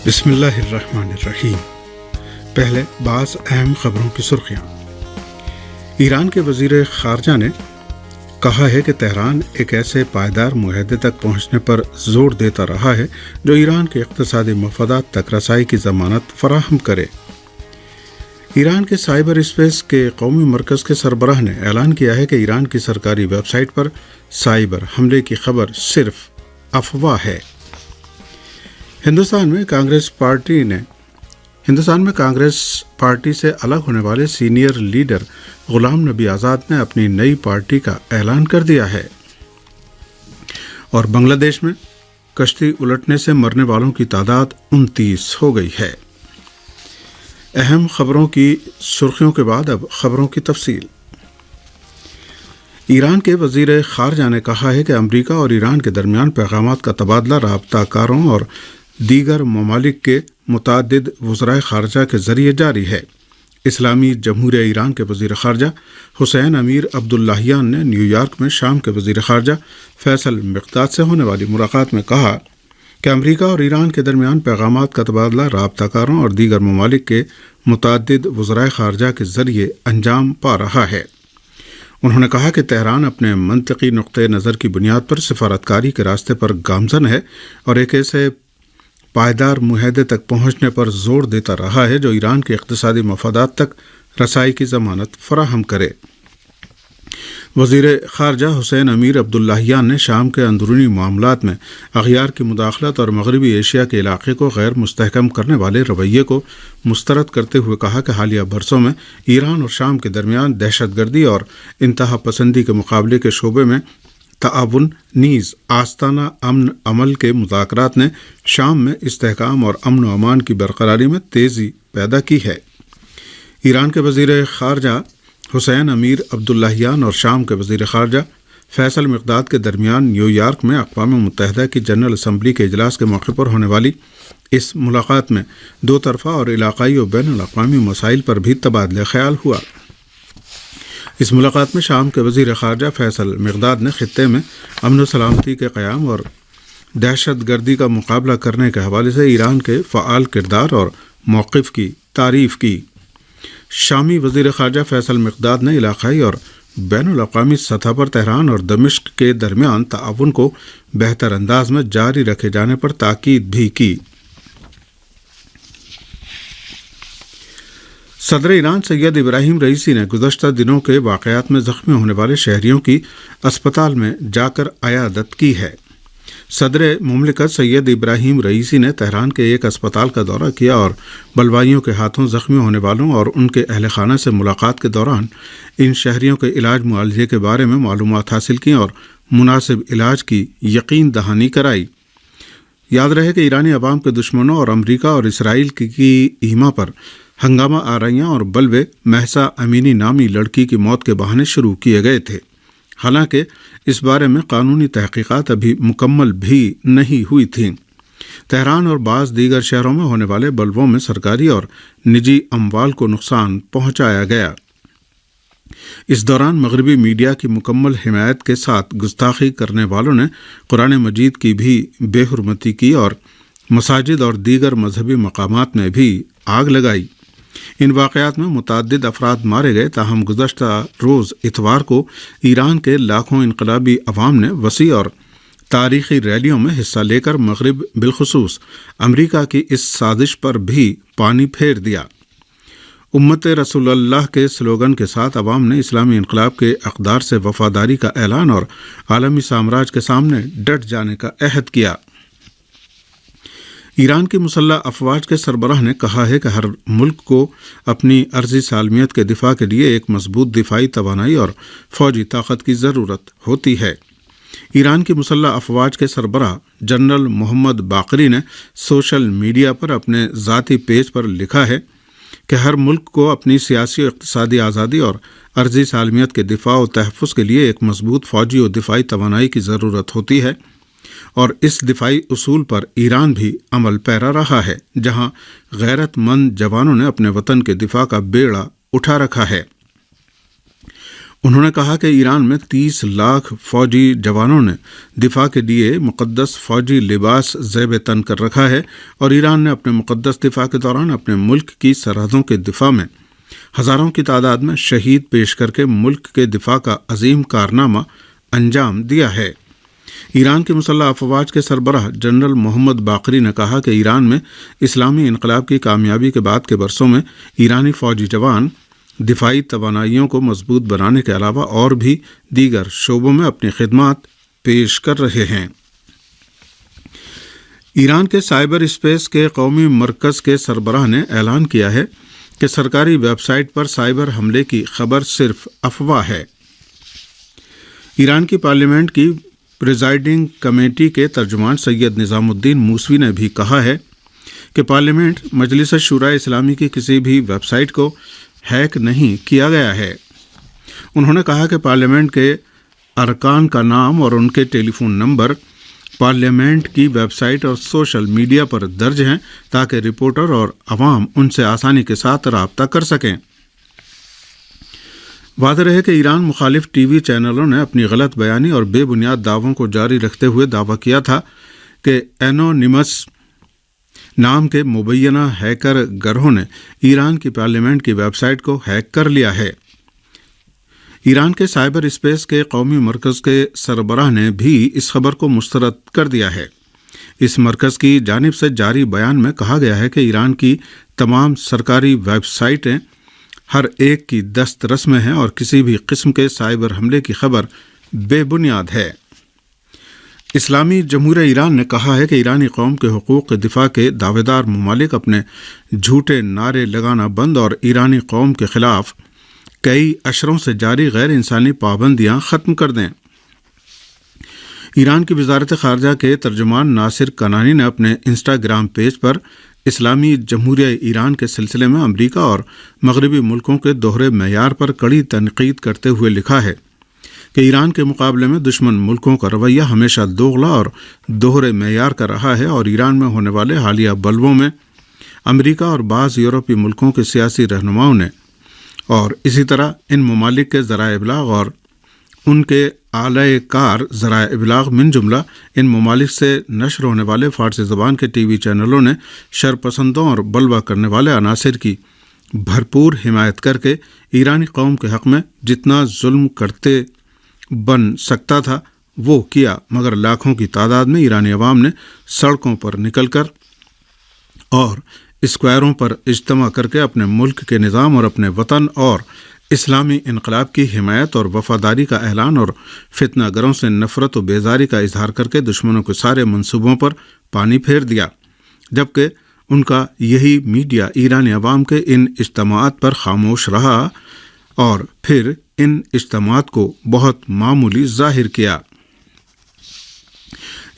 بسم اللہ الرحمن الرحیم۔ پہلے بعض اہم خبروں کی سرخیاں۔ ایران کے وزیر خارجہ نے کہا ہے کہ تہران ایک ایسے پائیدار معاہدے تک پہنچنے پر زور دیتا رہا ہے جو ایران کے اقتصادی مفادات تک رسائی کی ضمانت فراہم کرے۔ ایران کے سائبر اسپیس کے قومی مرکز کے سربراہ نے اعلان کیا ہے کہ ایران کی سرکاری ویب سائٹ پر سائبر حملے کی خبر صرف افواہ ہے۔ ہندوستان میں کانگریس پارٹی سے الگ ہونے والے سینئر لیڈر غلام نبی آزاد نے اپنی نئی پارٹی کا اعلان کر دیا ہے۔ اور بنگلہ دیش میں کشتی الٹنے سے مرنے والوں کی تعداد 29 ہو گئی ہے۔ اہم خبروں کی سرخیوں کے بعد اب خبروں کی تفصیل۔ ایران کے وزیر خارجہ نے کہا ہے کہ امریکہ اور ایران کے درمیان پیغامات کا تبادلہ رابطہ کاروں اور دیگر ممالک کے متعدد وزرائے خارجہ کے ذریعے جاری ہے۔ اسلامی جمہوریہ ایران کے وزیر خارجہ حسین امیر عبداللہیان نے نیو یارک میں شام کے وزیر خارجہ فیصل مقداد سے ہونے والی ملاقات میں کہا کہ امریکہ اور ایران کے درمیان پیغامات کا تبادلہ رابطہ کاروں اور دیگر ممالک کے متعدد وزرائے خارجہ کے ذریعے انجام پا رہا ہے۔ انہوں نے کہا کہ تہران اپنے منطقی نقطۂ نظر کی بنیاد پر سفارتکاری کے راستے پر گامزن ہے اور ایک ایسے پائیدار معاہدے تک پہنچنے پر زور دیتا رہا ہے جو ایران کے اقتصادی مفادات تک رسائی کی ضمانت فراہم کرے۔ وزیر خارجہ حسین امیر عبداللہیان نے شام کے اندرونی معاملات میں اغیار کی مداخلت اور مغربی ایشیا کے علاقے کو غیر مستحکم کرنے والے رویے کو مسترد کرتے ہوئے کہا کہ حالیہ برسوں میں ایران اور شام کے درمیان دہشت گردی اور انتہا پسندی کے مقابلے کے شعبے میں تعاون نیز آستانہ امن عمل کے مذاکرات نے شام میں استحکام اور امن و امان کی برقراری میں تیزی پیدا کی ہے۔ ایران کے وزیر خارجہ حسین امیر عبداللہیان اور شام کے وزیر خارجہ فیصل مقداد کے درمیان نیو یارک میں اقوام متحدہ کی جنرل اسمبلی کے اجلاس کے موقع پر ہونے والی اس ملاقات میں دو طرفہ اور علاقائی و بین الاقوامی مسائل پر بھی تبادلہ خیال ہوا۔ اس ملاقات میں شام کے وزیر خارجہ فیصل مقداد نے خطے میں امن و سلامتی کے قیام اور دہشت گردی کا مقابلہ کرنے کے حوالے سے ایران کے فعال کردار اور موقف کی تعریف کی۔ شامی وزیر خارجہ فیصل مقداد نے علاقائی اور بین الاقوامی سطح پر تہران اور دمشق کے درمیان تعاون کو بہتر انداز میں جاری رکھے جانے پر تاکید بھی کی۔ صدر ایران سید ابراہیم رئیسی نے گزشتہ دنوں کے واقعات میں زخمی ہونے والے شہریوں کی اسپتال میں جا کر عیادت کی ہے۔ صدر مملکت سید ابراہیم رئیسی نے تہران کے ایک اسپتال کا دورہ کیا اور بلوائیوں کے ہاتھوں زخمی ہونے والوں اور ان کے اہل خانہ سے ملاقات کے دوران ان شہریوں کے علاج معالجے کے بارے میں معلومات حاصل کی اور مناسب علاج کی یقین دہانی کرائی۔ یاد رہے کہ ایرانی عوام کے دشمنوں اور امریکہ اور اسرائیل کی ایما پر ہنگامہ آرائیاں اور بلوے مہسا امینی نامی لڑکی کی موت کے بہانے شروع کیے گئے تھے۔ حالانکہ اس بارے میں قانونی تحقیقات ابھی مکمل بھی نہیں ہوئی تھیں۔ تہران اور بعض دیگر شہروں میں ہونے والے بلووں میں سرکاری اور نجی اموال کو نقصان پہنچایا گیا۔ اس دوران مغربی میڈیا کی مکمل حمایت کے ساتھ گستاخی کرنے والوں نے قرآن مجید کی بھی بے حرمتی کی اور مساجد اور دیگر مذہبی مقامات میں بھی آگ لگائی۔ ان واقعات میں متعدد افراد مارے گئے، تاہم گزشتہ روز اتوار کو ایران کے لاکھوں انقلابی عوام نے وسیع اور تاریخی ریلیوں میں حصہ لے کر مغرب بالخصوص امریکہ کی اس سازش پر بھی پانی پھیر دیا۔ امت رسول اللہ کے سلوگن کے ساتھ عوام نے اسلامی انقلاب کے اقدار سے وفاداری کا اعلان اور عالمی سامراج کے سامنے ڈٹ جانے کا عہد کیا۔ ایران کی مسلح افواج کے سربراہ نے کہا ہے کہ ہر ملک کو اپنی ارضی سالمیت کے دفاع کے لیے ایک مضبوط دفاعی توانائی اور فوجی طاقت کی ضرورت ہوتی ہے۔ ایران کی مسلح افواج کے سربراہ جنرل محمد باقری نے سوشل میڈیا پر اپنے ذاتی پیج پر لکھا ہے کہ ہر ملک کو اپنی سیاسی و اقتصادی آزادی اور ارضی سالمیت کے دفاع و تحفظ کے لیے ایک مضبوط فوجی و دفاعی توانائی کی ضرورت ہوتی ہے، اور اس دفاعی اصول پر ایران بھی عمل پیرا رہا ہے، جہاں غیرت مند جوانوں نے اپنے وطن کے دفاع کا بیڑا اٹھا رکھا ہے۔ انہوں نے کہا کہ ایران میں 30 لاکھ فوجی جوانوں نے دفاع کے لیے مقدس فوجی لباس زیب تن کر رکھا ہے، اور ایران نے اپنے مقدس دفاع کے دوران اپنے ملک کی سرحدوں کے دفاع میں ہزاروں کی تعداد میں شہید پیش کر کے ملک کے دفاع کا عظیم کارنامہ انجام دیا ہے۔ ایران کے مسلح افواج کے سربراہ جنرل محمد باقری نے کہا کہ ایران میں اسلامی انقلاب کی کامیابی کے بعد کے برسوں میں ایرانی فوجی جوان دفاعی توانائیوں کو مضبوط بنانے کے علاوہ اور بھی دیگر شعبوں میں اپنی خدمات پیش کر رہے ہیں۔ ایران کے سائبر اسپیس کے قومی مرکز کے سربراہ نے اعلان کیا ہے کہ سرکاری ویب سائٹ پر سائبر حملے کی خبر صرف افواہ ہے۔ ایران کی پارلیمنٹ کی پریزائڈنگ کمیٹی کے ترجمان سید نظام الدین موسوی نے بھی کہا ہے کہ پارلیمنٹ مجلس شورائے اسلامی کی کسی بھی ویب سائٹ کو ہیک نہیں کیا گیا ہے۔ انہوں نے کہا کہ پارلیمنٹ کے ارکان کا نام اور ان کے ٹیلی فون نمبر پارلیمنٹ کی ویب سائٹ اور سوشل میڈیا پر درج ہیں تاکہ رپورٹر اور عوام ان سے آسانی کے ساتھ رابطہ کر سکیں۔ واضح رہے کہ ایران مخالف ٹی وی چینلوں نے اپنی غلط بیانی اور بے بنیاد دعووں کو جاری رکھتے ہوئے دعویٰ کیا تھا کہ اینونیمس نام کے مبینہ ہیکر گروہ نے ایران کی پارلیمنٹ کی ویب سائٹ کو ہیک کر لیا ہے۔ ایران کے سائبر اسپیس کے قومی مرکز کے سربراہ نے بھی اس خبر کو مسترد کر دیا ہے۔ اس مرکز کی جانب سے جاری بیان میں کہا گیا ہے کہ ایران کی تمام سرکاری ویب سائٹیں ہر ایک کی دسترس میں ہیں اور کسی بھی قسم کے سائبر حملے کی خبر بے بنیاد ہے۔ اسلامی جمہوریہ ایران نے کہا ہے کہ ایرانی قوم کے حقوق کے دفاع کے دعوے دار ممالک اپنے جھوٹے نعرے لگانا بند اور ایرانی قوم کے خلاف کئی اشروں سے جاری غیر انسانی پابندیاں ختم کر دیں۔ ایران کی وزارت خارجہ کے ترجمان ناصر کنانی نے اپنے انسٹاگرام پیج پر اسلامی جمہوریہ ایران کے سلسلے میں امریکہ اور مغربی ملکوں کے دوہرے معیار پر کڑی تنقید کرتے ہوئے لکھا ہے کہ ایران کے مقابلے میں دشمن ملکوں کا رویہ ہمیشہ دوغلا اور دوہرے معیار کا رہا ہے، اور ایران میں ہونے والے حالیہ بلووں میں امریکہ اور بعض یورپی ملکوں کے سیاسی رہنماؤں نے اور اسی طرح ان ممالک کے ذرائع ابلاغ اور ان کے اعلی کار ذرائع ابلاغ من جملہ ان ممالک سے نشر ہونے والے فارسی زبان کے ٹی وی چینلوں نے شرپسندوں اور بلوہ کرنے والے عناصر کی بھرپور حمایت کر کے ایرانی قوم کے حق میں جتنا ظلم کرتے بن سکتا تھا وہ کیا، مگر لاکھوں کی تعداد میں ایرانی عوام نے سڑکوں پر نکل کر اور اسکوائروں پر اجتماع کر کے اپنے ملک کے نظام اور اپنے وطن اور اسلامی انقلاب کی حمایت اور وفاداری کا اعلان اور فتنہ گروں سے نفرت و بیزاری کا اظہار کر کے دشمنوں کے سارے منصوبوں پر پانی پھیر دیا، جبکہ ان کا یہی میڈیا ایرانی عوام کے ان اجتماعات پر خاموش رہا اور پھر ان اجتماعات کو بہت معمولی ظاہر کیا۔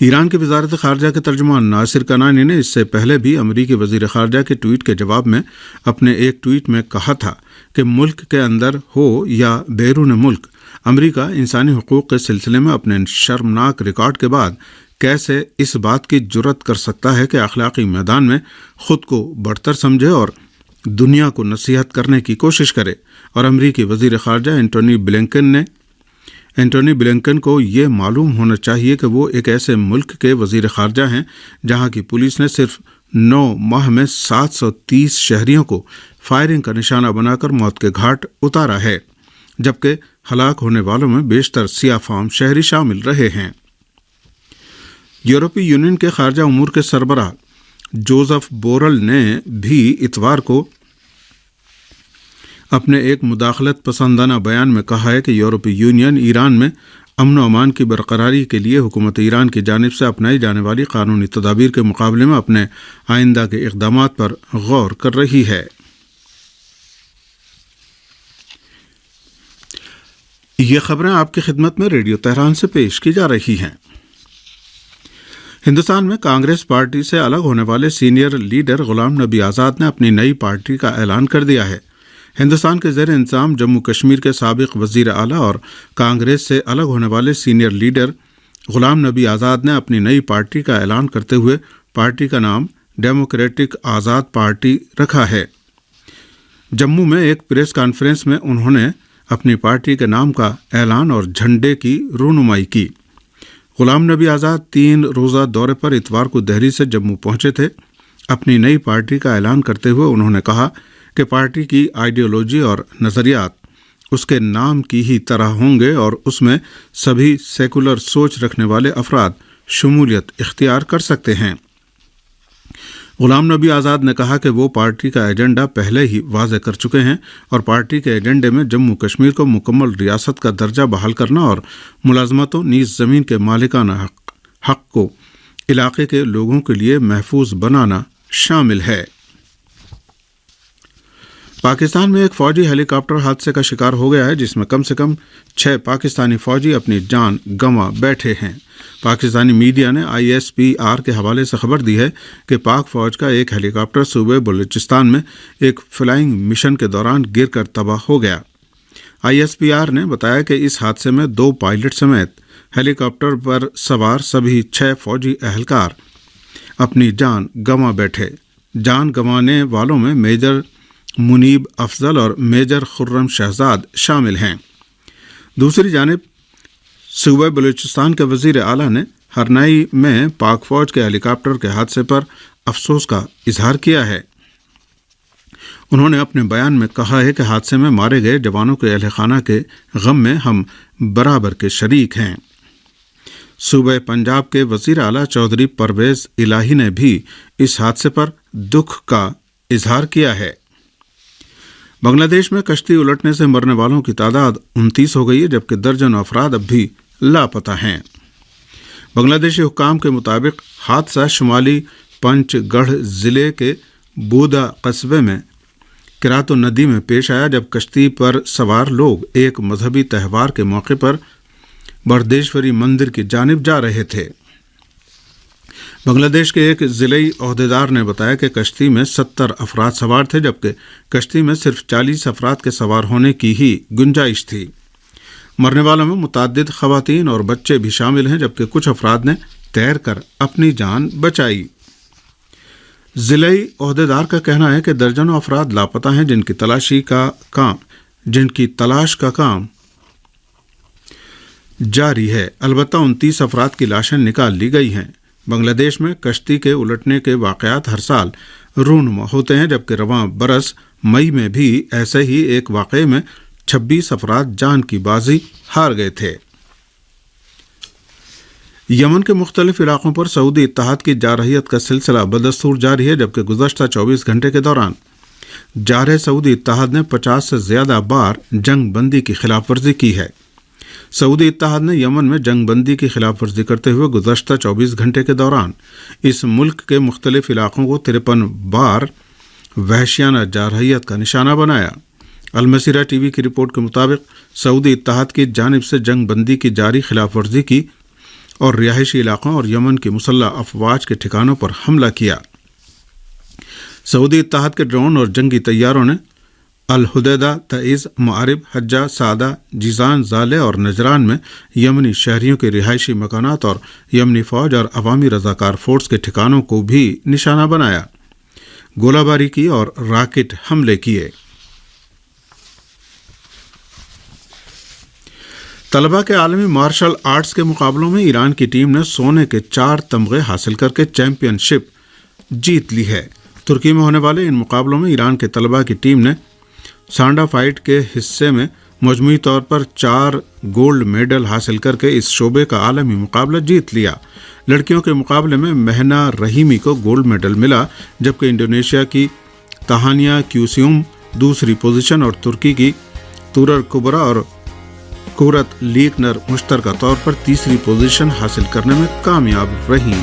ایران کی وزارت خارجہ کے ترجمان ناصر کنانی نے اس سے پہلے بھی امریکی وزیر خارجہ کے ٹویٹ کے جواب میں اپنے ایک ٹویٹ میں کہا تھا کہ ملک کے اندر ہو یا بیرون ملک، امریکہ انسانی حقوق کے سلسلے میں اپنے شرمناک ریکارڈ کے بعد کیسے اس بات کی جرات کر سکتا ہے کہ اخلاقی میدان میں خود کو برتر سمجھے اور دنیا کو نصیحت کرنے کی کوشش کرے، اور امریکی وزیر خارجہ اینٹونی بلنکن کو یہ معلوم ہونا چاہیے کہ وہ ایک ایسے ملک کے وزیر خارجہ ہیں جہاں کی پولیس نے صرف 9 ماہ میں 730 شہریوں کو فائرنگ کا نشانہ بنا کر موت کے گھاٹ اتارا ہے، جبکہ ہلاک ہونے والوں میں بیشتر سیاہ فام شہری شامل رہے ہیں۔ یورپی یونین کے خارجہ امور کے سربراہ جوزف بورل نے بھی اتوار کو اپنے ایک مداخلت پسندانہ بیان میں کہا ہے کہ یورپی یونین ایران میں امن و امان کی برقراری کے لیے حکومت ایران کی جانب سے اپنائی جانے والی قانونی تدابیر کے مقابلے میں اپنے آئندہ کے اقدامات پر غور کر رہی ہے۔ یہ خبریں آپ کی خدمت میں ریڈیو تہران سے پیش کی جا رہی ہیں۔ ہندوستان میں کانگریس پارٹی سے الگ ہونے والے سینئر لیڈر غلام نبی آزاد نے اپنی نئی پارٹی کا اعلان کر دیا ہے۔ ہندوستان کے زیر انتظام جموں کشمیر کے سابق وزیر اعلیٰ اور کانگریس سے الگ ہونے والے سینئر لیڈر غلام نبی آزاد نے اپنی نئی پارٹی کا اعلان کرتے ہوئے پارٹی کا نام ڈیموکریٹک آزاد پارٹی رکھا ہے۔ جموں میں ایک پریس کانفرنس میں انہوں نے اپنی پارٹی کے نام کا اعلان اور جھنڈے کی رونمائی کی۔ غلام نبی آزاد 3 روزہ دورے پر اتوار کو دہلی سے جموں پہنچے تھے۔ اپنی نئی پارٹی کا اعلان کرتے ہوئے انہوں نے کہا کہ پارٹی کی آئیڈیالوجی اور نظریات اس کے نام کی ہی طرح ہوں گے اور اس میں سبھی سیکولر سوچ رکھنے والے افراد شمولیت اختیار کر سکتے ہیں۔ غلام نبی آزاد نے کہا کہ وہ پارٹی کا ایجنڈا پہلے ہی واضح کر چکے ہیں اور پارٹی کے ایجنڈے میں جموں کشمیر کو مکمل ریاست کا درجہ بحال کرنا اور ملازمتوں نیز زمین کے مالکانہ حق کو علاقے کے لوگوں کے لیے محفوظ بنانا شامل ہے۔ پاکستان میں ایک فوجی ہیلی کاپٹر حادثے کا شکار ہو گیا ہے جس میں کم سے کم 6 پاکستانی فوجی اپنی جان گنوا بیٹھے ہیں۔ پاکستانی میڈیا نے ISPR کے حوالے سے خبر دی ہے کہ پاک فوج کا ایک ہیلی کاپٹر صوبے بلوچستان میں ایک فلائنگ مشن کے دوران گر کر تباہ ہو گیا۔ ISPR نے بتایا کہ اس حادثے میں 2 پائلٹ سمیت ہیلی کاپٹر پر سوار سبھی 6 فوجی اہلکار اپنی جان گنوا بیٹھے۔ جان گنوانے والوں میں میجر منیب افضل اور میجر خرم شہزاد شامل ہیں۔ دوسری جانب صوبہ بلوچستان کے وزیر اعلیٰ نے ہرنائی میں پاک فوج کے ہیلی کاپٹر کے حادثے پر افسوس کا اظہار کیا ہے۔ انہوں نے اپنے بیان میں کہا ہے کہ حادثے میں مارے گئے جوانوں کے اہل خانہ کے غم میں ہم برابر کے شریک ہیں۔ صوبہ پنجاب کے وزیر اعلیٰ چودھری پرویز الہی نے بھی اس حادثے پر دکھ کا اظہار کیا ہے۔ بنگلہ دیش میں کشتی الٹنے سے مرنے والوں کی تعداد 29 ہو گئی ہے جبکہ درجنوں افراد اب بھی لاپتہ ہیں۔ بنگلہ دیشی حکام کے مطابق حادثہ شمالی پنچ گڑھ ضلع کے بودا قصبے میں کراتو ندی میں پیش آیا جب کشتی پر سوار لوگ ایک مذہبی تہوار کے موقع پر بردیشوری مندر کی جانب جا رہے تھے۔ بنگلہ دیش کے ایک ضلعی عہدیدار نے بتایا کہ کشتی میں 70 افراد سوار تھے جبکہ کشتی میں صرف 40 افراد کے سوار ہونے کی ہی گنجائش تھی۔ مرنے والوں میں متعدد خواتین اور بچے بھی شامل ہیں جبکہ کچھ افراد نے تیر کر اپنی جان بچائی۔ ضلعی عہدیدار کا کہنا ہے کہ درجنوں افراد لاپتہ ہیں جن کی تلاش کا کام جاری ہے۔ البتہ 29 افراد کی لاشیں نکال لی گئی ہیں۔ بنگلہ دیش میں کشتی کے الٹنے کے واقعات ہر سال رونما ہوتے ہیں جبکہ رواں برس مئی میں بھی ایسے ہی ایک واقعے میں 26 افراد جان کی بازی ہار گئے تھے۔ یمن کے مختلف علاقوں پر سعودی اتحاد کی جارحیت کا سلسلہ بدستور جاری ہے جبکہ گزشتہ 24 گھنٹے کے دوران جارح سعودی اتحاد نے 50 سے زیادہ بار جنگ بندی کی خلاف ورزی کی ہے۔ سعودی اتحاد نے یمن میں جنگ بندی کی خلاف ورزی کرتے ہوئے گزشتہ 24 گھنٹے کے دوران اس ملک کے مختلف علاقوں کو 53 بار وحشیانہ جارحیت کا نشانہ بنایا۔ المسیرہ ٹی وی کی رپورٹ کے مطابق سعودی اتحاد کی جانب سے جنگ بندی کی جاری خلاف ورزی کی اور رہائشی علاقوں اور یمن کی مسلح افواج کے ٹھکانوں پر حملہ کیا۔ سعودی اتحاد کے ڈرون اور جنگی طیاروں نے الحدیدہ، تعیز، معارب، حجہ، سعدہ، جیزان، زالے اور نجران میں یمنی شہریوں کے رہائشی مکانات اور یمنی فوج اور عوامی رضاکار فورس کے ٹھکانوں کو بھی نشانہ بنایا، گولہ باری کی اور راکٹ حملے کیے۔ طلبہ کے عالمی مارشل آرٹس کے مقابلوں میں ایران کی ٹیم نے سونے کے 4 تمغے حاصل کر کے چیمپئن شپ جیت لی ہے۔ ترکی میں ہونے والے ان مقابلوں میں ایران کے طلبہ کی ٹیم نے سانڈا فائٹ کے حصے میں مجموعی طور پر 4 گولڈ میڈل حاصل کر کے اس شعبے کا عالمی مقابلہ جیت لیا۔ لڑکیوں کے مقابلے میں مہنا رحیمی کو گولڈ میڈل ملا جبکہ انڈونیشیا کی تہانیہ کیوسیوم دوسری پوزیشن اور ترکی کی تورر کبرا اور کورت لیکنر مشترکہ طور پر تیسری پوزیشن حاصل کرنے میں کامیاب رہیں۔